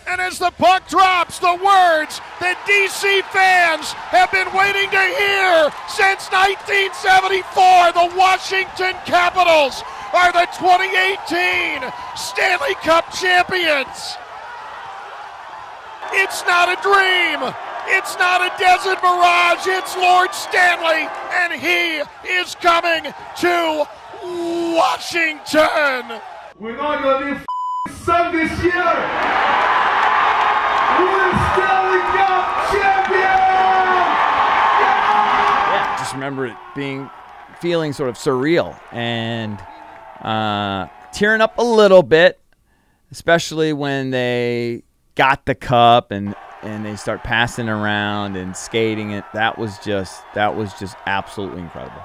And as the puck drops, the words that DC fans have been waiting to hear since 1974, the Washington Capitals are the 2018 Stanley Cup champions. It's not a dream. It's not a desert mirage. It's Lord Stanley, and he is coming to Washington. We're not going to be sung this year. We're Stanley Cup champions! Yeah, just remember it feeling sort of surreal and tearing up a little bit, especially when they got the cup and they start passing around and skating it. That was just absolutely incredible.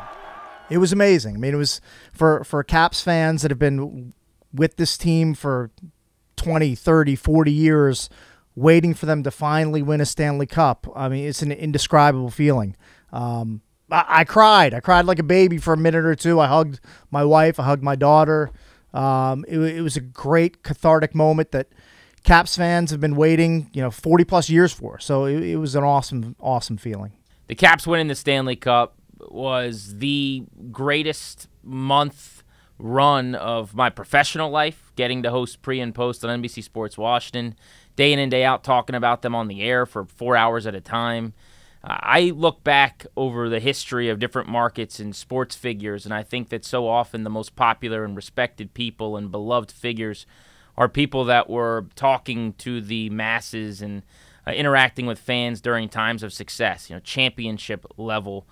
It was amazing. I mean, it was for Caps fans that have been with this team for 20, 30, 40 years, waiting for them to finally win a Stanley Cup. I mean, it's an indescribable feeling. I cried. I cried like a baby for a minute or two. I hugged my wife. I hugged my daughter. It was a great cathartic moment that Caps fans have been waiting, 40-plus years for. So it was an awesome, awesome feeling. The Caps winning the Stanley Cup was the greatest month run of my professional life, getting to host pre and post on NBC Sports Washington, day in and day out talking about them on the air for 4 hours at a time. I look back over the history of different markets and sports figures, and I think that so often the most popular and respected people and beloved figures are people that were talking to the masses and interacting with fans during times of success. Championship level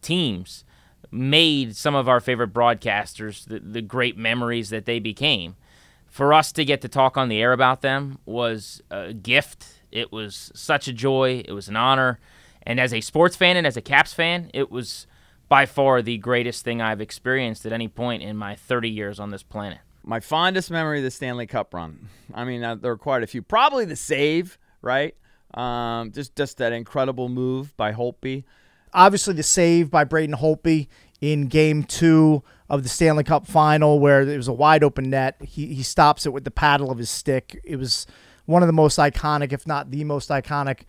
teams made some of our favorite broadcasters the great memories that they became. For us to get to talk on the air about them was a gift. It was such a joy. It was an honor. And as a sports fan and as a Caps fan, it was by far the greatest thing I've experienced at any point in my 30 years on this planet. My fondest memory of the Stanley Cup run. I mean, there were quite a few. Probably the save, right? Just that incredible move by Holtby. Obviously, the save by Braden Holtby in Game 2 of the Stanley Cup Final, where it was a wide-open net. He stops it with the paddle of his stick. It was one of the most iconic, if not the most iconic,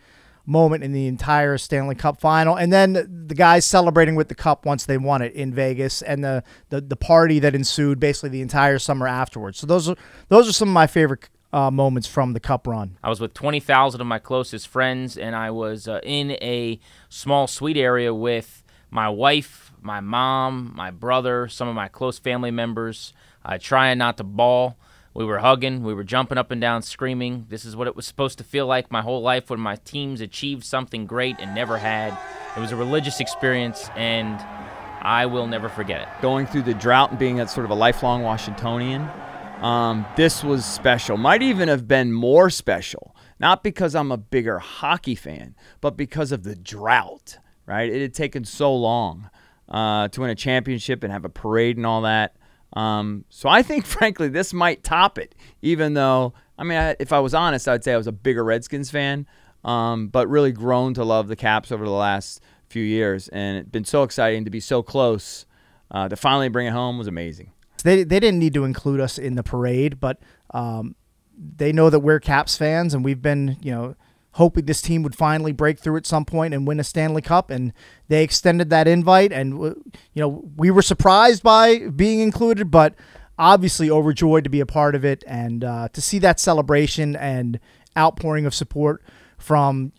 moment in the entire Stanley Cup Final. And then the guys celebrating with the cup once they won it in Vegas, and the party that ensued basically the entire summer afterwards. So those are some of my favorite moments from the Cup run. I was with 20,000 of my closest friends, and I was in a small suite area with my wife, my mom, my brother, some of my close family members, trying not to bawl. We were hugging. We were jumping up and down, screaming. This is what it was supposed to feel like my whole life when my teams achieved something great and never had. It was a religious experience, and I will never forget it. Going through the drought and being sort of a lifelong Washingtonian, this was special. Might even have been more special, not because I'm a bigger hockey fan, but because of the drought, right? It had taken so long to win a championship and have a parade and all that. So I think, frankly, this might top it, even though, if I was honest, I'd say I was a bigger Redskins fan, but really grown to love the Caps over the last few years. And it's been so exciting to be so close. To finally bring it home was amazing. They didn't need to include us in the parade, but they know that we're Caps fans, and we've been, hoping this team would finally break through at some point and win a Stanley Cup, and they extended that invite, and we were surprised by being included, but obviously overjoyed to be a part of it, and to see that celebration and outpouring of support from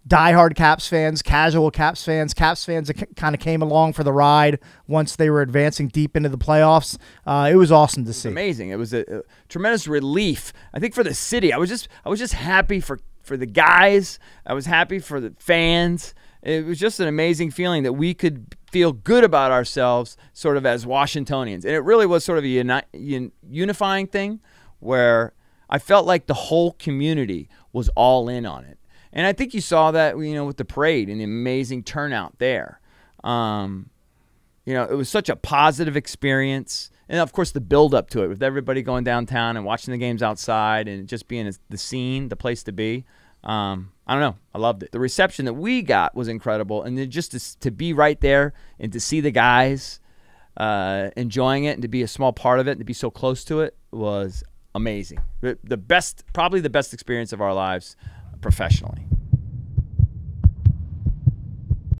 diehard Caps fans, casual Caps fans that kind of came along for the ride once they were advancing deep into the playoffs. It was awesome to see. Amazing. It was a tremendous relief, I think, for the city. I was just happy for the guys. I was happy for the fans. It was just an amazing feeling that we could feel good about ourselves sort of as Washingtonians. And it really was sort of a unifying thing where I felt like the whole community was all in on it. And I think you saw that, with the parade and the amazing turnout there. It was such a positive experience. And, of course, the build-up to it with everybody going downtown and watching the games outside and just being the scene, the place to be. I don't know. I loved it. The reception that we got was incredible. And then just to be right there and to see the guys enjoying it and to be a small part of it and to be so close to it was amazing. The best, probably the best experience of our lives professionally.